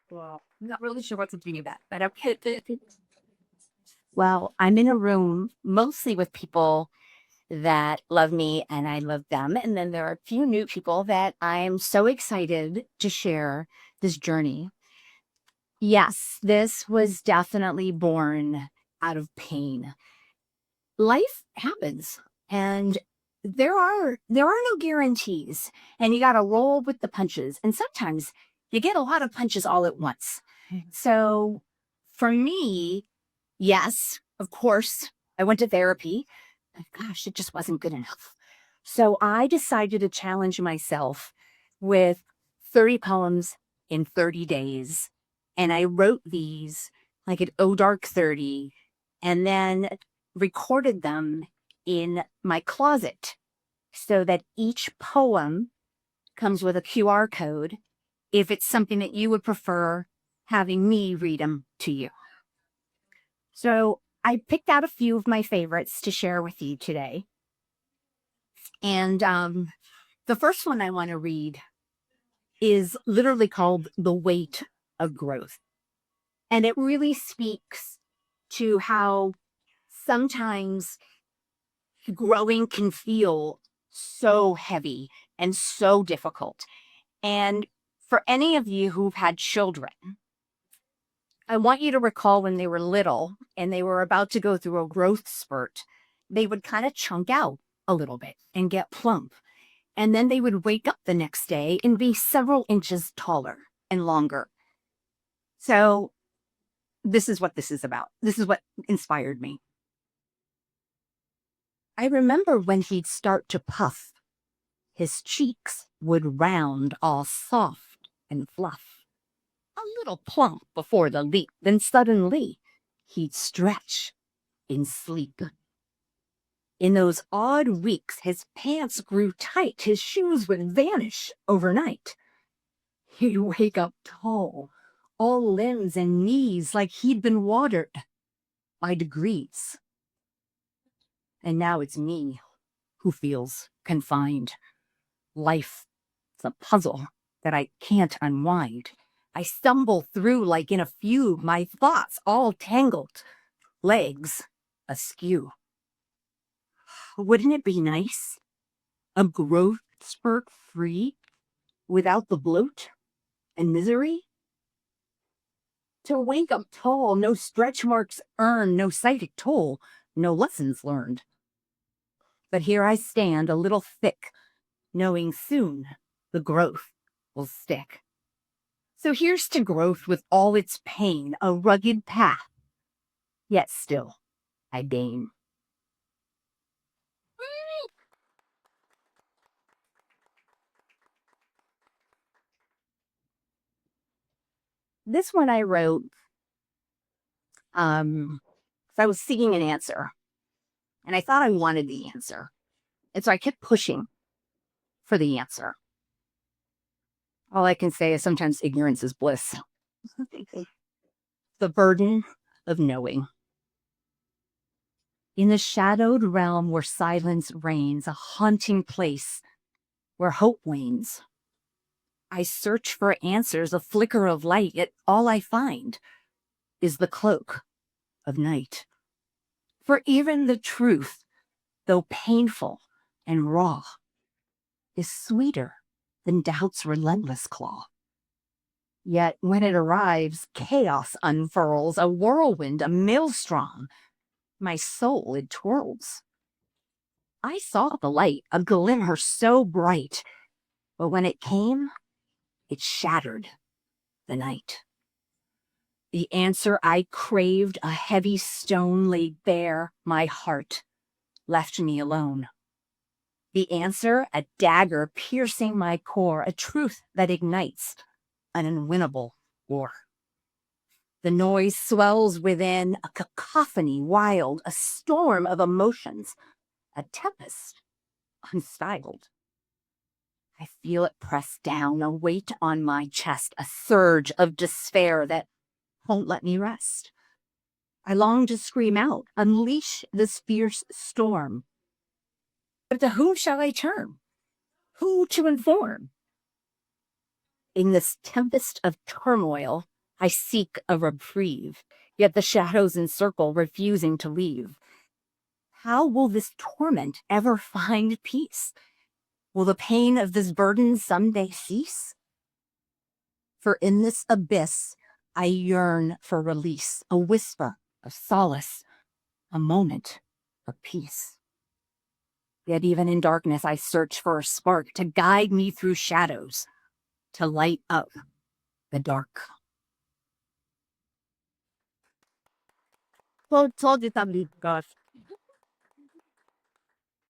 Well, I'm not really sure what to do about, but okay. Well, I'm in a room mostly with people that love me and I love them. And then there are a few new people that I'm so excited to share this journey. Yes, this was definitely born out of pain. Life happens and there are no guarantees and you got to roll with the punches. And sometimes you get a lot of punches all at once. So for me, yes, of course, I went to therapy. But gosh, it just wasn't good enough. So I decided to challenge myself with 30 poems in 30 days. And I wrote these like at O Dark 30 and then recorded them in my closet so that each poem comes with a QR code if it's something that you would prefer having me read them to you. So I picked out a few of my favorites to share with you today. And the first one I want to read is literally called The Weight of Growth. And it really speaks to how sometimes growing can feel so heavy and so difficult. And for any of you who've had children, I want you to recall when they were little and they were about to go through a growth spurt, they would kind of chunk out a little bit and get plump. And then they would wake up the next day and be several inches taller and longer. So this is what this is about. This is what inspired me. I remember when he'd start to puff, his cheeks would round all soft and fluff, a little plump before the leap, then suddenly he'd stretch in sleep. In those odd weeks, his pants grew tight, his shoes would vanish overnight. He'd wake up tall, all limbs and knees like he'd been watered by degrees. And now it's me who feels confined. Life's a puzzle that I can't unwind. I stumble through like in a fugue, my thoughts all tangled, legs askew. Wouldn't it be nice? A growth spurt free, without the bloat and misery? To wake up tall, no stretch marks earned, no psychic toll, no lessons learned. But here I stand, a little thick, knowing soon the growth will stick. So here's to growth with all its pain, a rugged path, yet still I gain. This one I wrote, I was seeking an answer, and I thought I wanted the answer. And so I kept pushing for the answer. All I can say is sometimes ignorance is bliss. The burden of knowing. In the shadowed realm where silence reigns, a haunting place where hope wanes, I search for answers, a flicker of light, yet all I find is the cloak of night. For even the truth, though painful and raw, is sweeter than doubt's relentless claw. Yet when it arrives, chaos unfurls, a whirlwind, a maelstrom. My soul, it twirls. I saw the light, a glimmer so bright, but when it came, it shattered the night. The answer I craved, a heavy stone laid bare my heart, left me alone. The answer, a dagger piercing my core, a truth that ignites an unwinnable war. The noise swells within, a cacophony wild, a storm of emotions, a tempest unstyled. I feel it press down, a weight on my chest, a surge of despair that won't let me rest. I long to scream out, unleash this fierce storm. But to whom shall I turn? Who to inform? In this tempest of turmoil, I seek a reprieve, yet the shadows encircle, refusing to leave. How will this torment ever find peace? Will the pain of this burden someday cease? For in this abyss, I yearn for release, a whisper of solace, a moment of peace. Yet even in darkness, I search for a spark to guide me through shadows, to light up the dark. So, so did that, gosh.